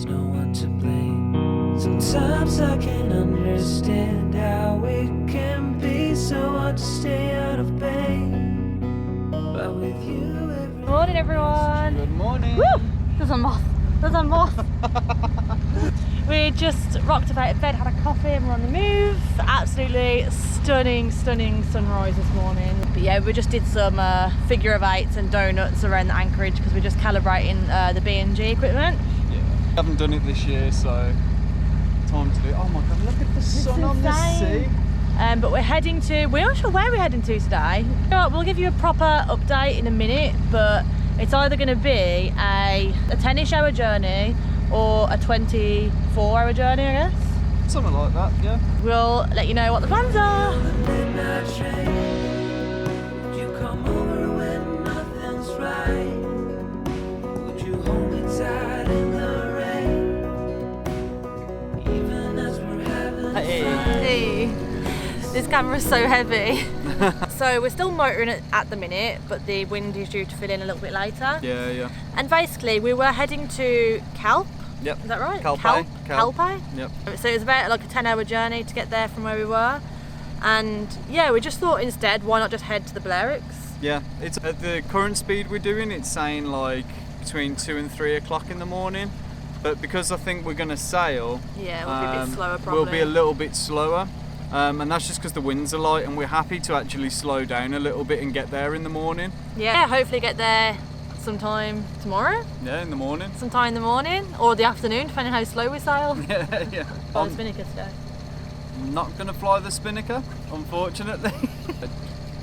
there's no one to blame. Sometimes I can't understand how it can be so hard to stay out of pain. But with you, Good morning, everyone. Good morning. Woo! There's a moth. There's a moth. We just rocked about in bed, had a coffee, and we're on the move. Absolutely stunning sunrise this morning. But yeah, we just did some figure of eights and donuts around the anchorage because we're just calibrating the B&G equipment. Yeah, I haven't done it this year, so time to do it. Oh my god, look at the sun on the sea. But we're heading to, we're not sure where we're heading to today. You know what, we'll give you a proper update in a minute, but it's either going to be a 10-ish hour journey or a 24-hour journey, I guess. Something like that, yeah. We'll let you know what the plans are. you come over when nothing's right? Would you hold me tight in the rain? Even as we're having fun. Hey. This camera's so heavy. So we're still motoring at the minute, but the wind is due to fill in a little bit later. Yeah, yeah. And basically we were heading to Kelp. Yep. Is that right? Kelp. Yep. Yep. So it was about like a 10-hour journey to get there from where we were. And yeah, we just thought instead, why not just head to the Blairicks? Yeah, it's at the current speed we're doing, it's saying like between 2 and 3 o'clock in the morning. But because I think we're going to sail, yeah, we'll be a bit slower probably. We'll be a little bit slower. And that's just because the winds are light, and we're happy to actually slow down a little bit and get there in the morning. Yeah, hopefully get there sometime tomorrow. Yeah, in the morning. Sometime in the morning or the afternoon, depending how slow we sail. Yeah, yeah. Fly the spinnaker today. I'm not going to fly the spinnaker, unfortunately.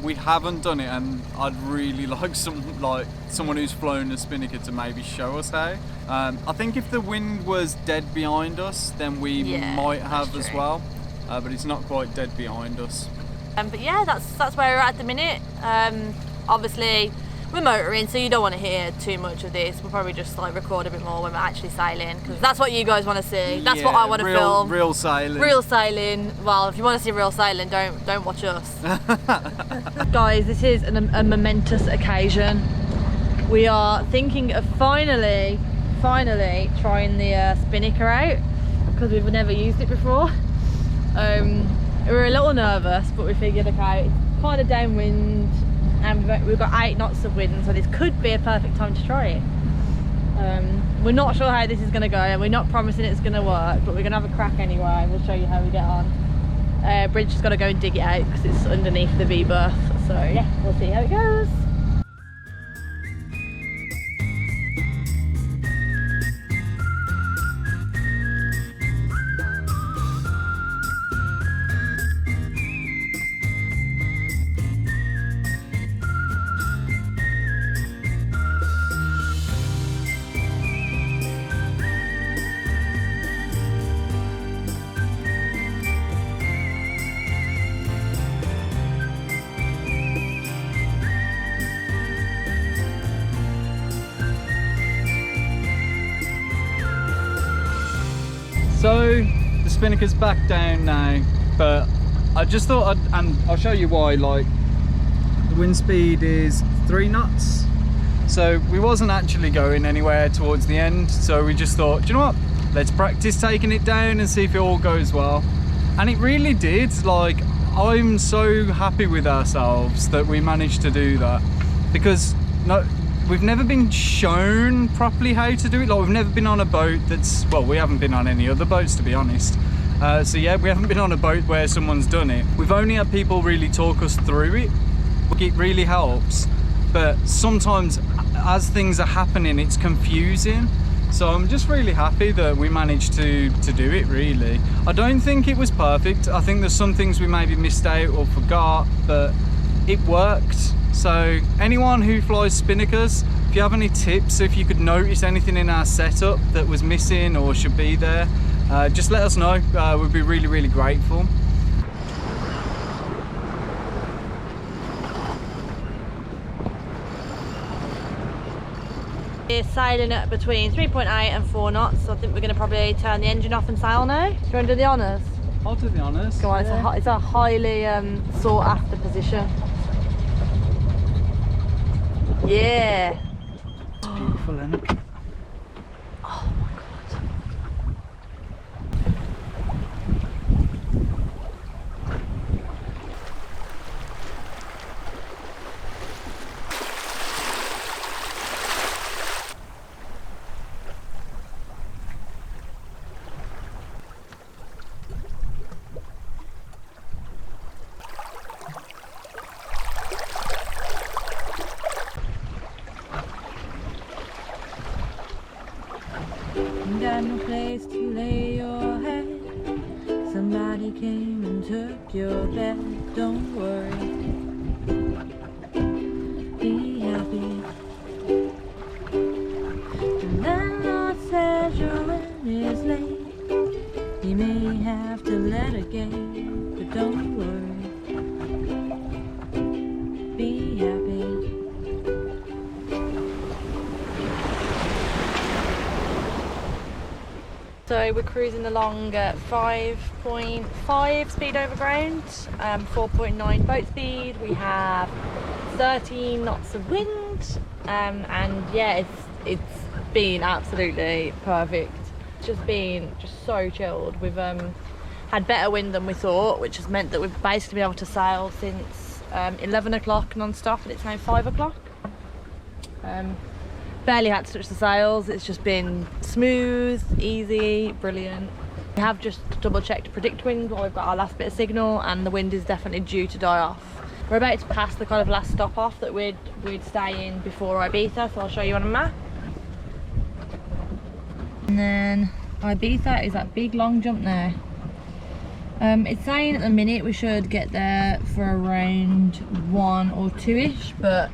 We haven't done it, and I'd really like someone who's flown a spinnaker to maybe show us how. I think if the wind was dead behind us, then we might have as well. But it's not quite dead behind us. But yeah, that's where we're at the minute. Obviously, we're motoring, so you don't want to hear too much of this. We'll probably just like record a bit more when we're actually sailing, because that's what you guys want to see. That's what I want to film. Real sailing. Real sailing. Well, if you want to see real sailing, don't watch us. Guys, this is a momentous occasion. We are thinking of finally trying the spinnaker out, because we've never used it before. We were a little nervous, but we figured, okay, it's kind of downwind and we've got 8 knots of wind, so this could be a perfect time to try it. We're not sure how this is going to go, and we're not promising it's going to work, but we're going to have a crack anyway. We'll show you how we get on. Bridge has got to go and dig it out because it's underneath the V-berth, so yeah, we'll see how it goes. So the spinnaker's back down now, but I just thought and I'll show you why. Like, the wind speed is 3 knots, so we wasn't actually going anywhere towards the end, so we just thought, do you know what, let's practice taking it down and see if it all goes well. And it really did. Like, I'm so happy with ourselves that we managed to do that, because we've never been shown properly how to do it. Like, we've never been on a boat that's, well, we haven't been on any other boats, to be honest. So yeah, we haven't been on a boat where someone's done it. We've only had people really talk us through it. It really helps, but sometimes as things are happening, it's confusing. So I'm just really happy that we managed to do it, really. I don't think it was perfect. I think there's some things we maybe missed out or forgot, but it worked. So anyone who flies spinnakers, if you have any tips, if you could notice anything in our setup that was missing or should be there, just let us know. We'd be really grateful. We're sailing at between 3.8 and 4 knots, so I think we're going to probably turn the engine off and sail now. Do you want to do the honours? I'll do the honours. Go on, yeah. It's a highly sought after position. Yeah. It's beautiful, isn't it? Oh my god. place to lay your head. Somebody came and took your bed. Don't worry, be happy. The landlord says your rent is late. You may have to let it go, but don't worry, be happy. So we're cruising along at 5.5 speed over ground, 4.9 boat speed. We have 13 knots of wind, and yeah, it's been absolutely perfect. It's just been so chilled. We've had better wind than we thought, which has meant that we've basically been able to sail since 11 o'clock non-stop, and it's now 5 o'clock. Barely had to touch the sails. It's just been smooth, easy, brilliant. We have just double checked predict wind while we've got our last bit of signal, and the wind is definitely due to die off. We're about to pass the kind of last stop off that we'd stay in before Ibiza, so I'll show you on a map. And then Ibiza is that big long jump there. It's saying at the minute we should get there for around 1 or 2ish, but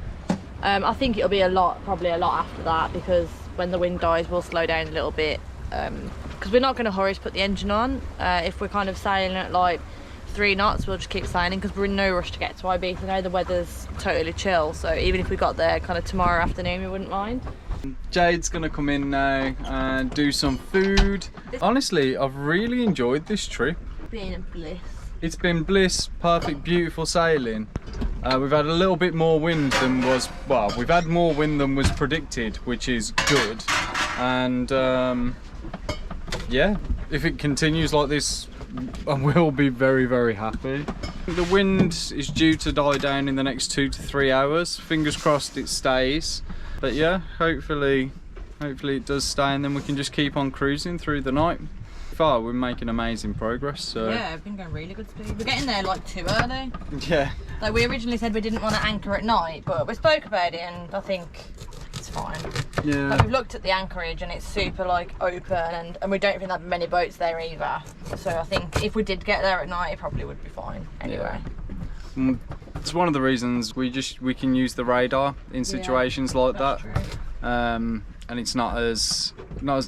I think it'll be probably a lot after that, because when the wind dies we'll slow down a little bit, because we're not going to hurry to put the engine on. If we're kind of sailing at like 3 knots, we'll just keep sailing, because we're in no rush to get to Ibiza now. The weather's totally chill, so even if we got there kind of tomorrow afternoon, we wouldn't mind. Jade's gonna come in now and do some food. Honestly, I've really enjoyed this trip. Been a bliss. It's been bliss, perfect, beautiful sailing. We've had a little bit more wind than was, well, we've had more wind than was predicted, which is good. And yeah, if it continues like this, I will be very, very happy. The wind is due to die down in the next 2 to 3 hours. Fingers crossed it stays. But yeah, hopefully it does stay, and then we can just keep on cruising through the night. Far, we're making amazing progress. So yeah, I've been going really good speed. We're getting there like too early. Yeah. Like we originally said we didn't want to anchor at night, but we spoke about it, and I think it's fine. Yeah. Like, we've looked at the anchorage and it's super like open, and we don't think there are many boats there either. So I think if we did get there at night, it probably would be fine anyway. Yeah. It's one of the reasons we can use the radar in situations like that. True. And it's not as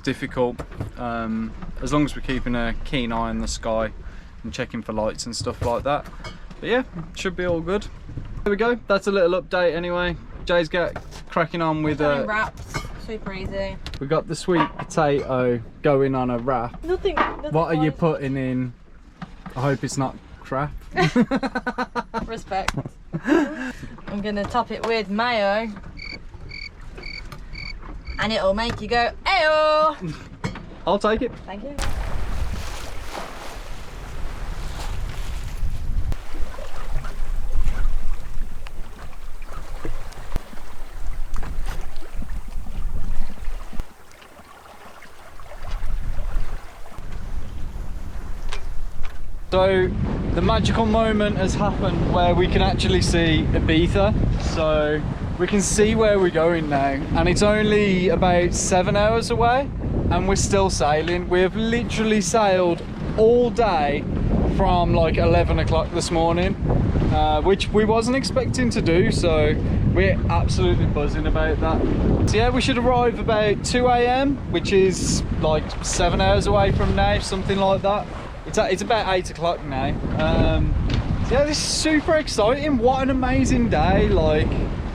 difficult, as long as we're keeping a keen eye on the sky and checking for lights and stuff like that. But yeah, should be all good. There we go, that's a little update anyway. Jay's cracking on with wraps, super easy. We got the sweet potato going on a wrap. Nothing What are you putting in? I hope it's not crap. Respect. I'm gonna top it with mayo, and it'll make you go, ayo! I'll take it. Thank you. So the magical moment has happened where we can actually see Ibiza. So we can see where we're going now, and it's only about 7 hours away and we're still sailing. We have literally sailed all day from like 11 o'clock this morning, which we wasn't expecting to do, so we're absolutely buzzing about that. So yeah, we should arrive about 2 AM, which is like 7 hours away from now, something like that. It's about 8 o'clock now. So yeah, this is super exciting. What an amazing day. Like,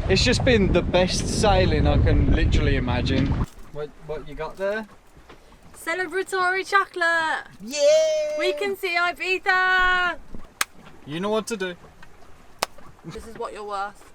it's just been the best sailing I can literally imagine. What you got there? Celebratory chocolate! Yeah! We can see Ibiza! You know what to do. This is what you're worth.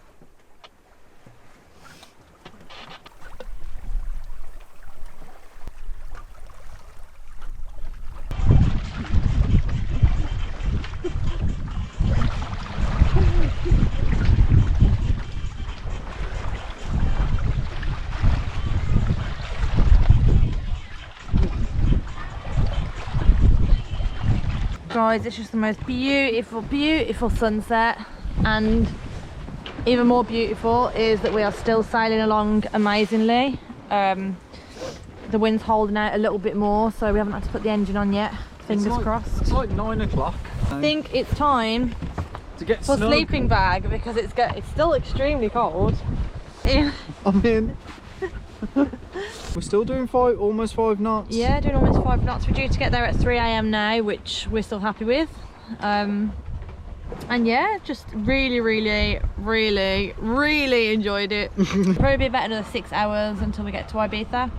Guys, it's just the most beautiful, beautiful sunset, and even more beautiful is that we are still sailing along amazingly. the wind's holding out a little bit more, so we haven't had to put the engine on yet. Fingers crossed. It's like 9 o'clock. I think it's time To get for snug. sleeping bag because it's still extremely cold. I'm in. We're still doing almost 5 knots. Yeah, doing almost 5 knots. We're due to get there at 3 AM now, which we're still happy with. And yeah, just really enjoyed it. Probably be about another 6 hours until we get to Ibiza.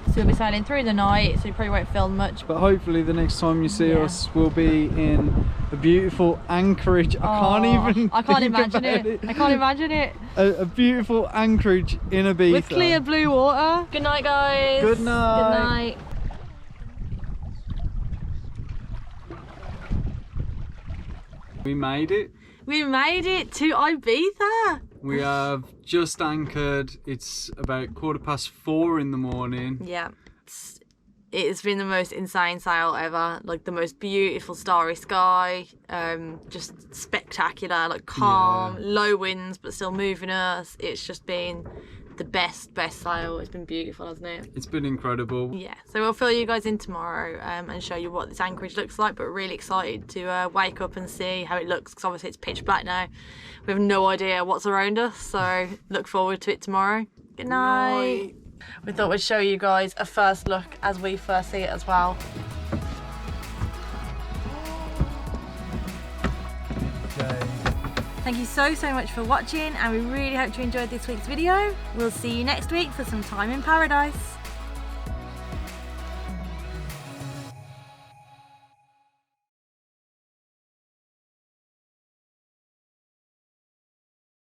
So we'll be sailing through the night, so we probably won't film much. But hopefully the next time you see us, we'll be in a beautiful anchorage. I can't imagine it. I can't imagine it. A beautiful anchorage in Ibiza. With clear blue water. Good night, guys. Good night. Good night. We made it. We made it to Ibiza. We have just anchored. It's about 4:15 in the morning. Yeah, it has been the most insane sail ever. Like the most beautiful starry sky, just spectacular, like calm, low winds but still moving us. It's just been the best sail. It's been beautiful, hasn't it? It's been incredible. Yeah, so we'll fill you guys in tomorrow and show you what this anchorage looks like, but really excited to wake up and see how it looks, because obviously it's pitch black now. We have no idea what's around us, so look forward to it tomorrow. Good night. We thought we'd show you guys a first look as we first see it as well. Thank you so much for watching, and we really hope you enjoyed this week's video. We'll see you next week for some time in paradise.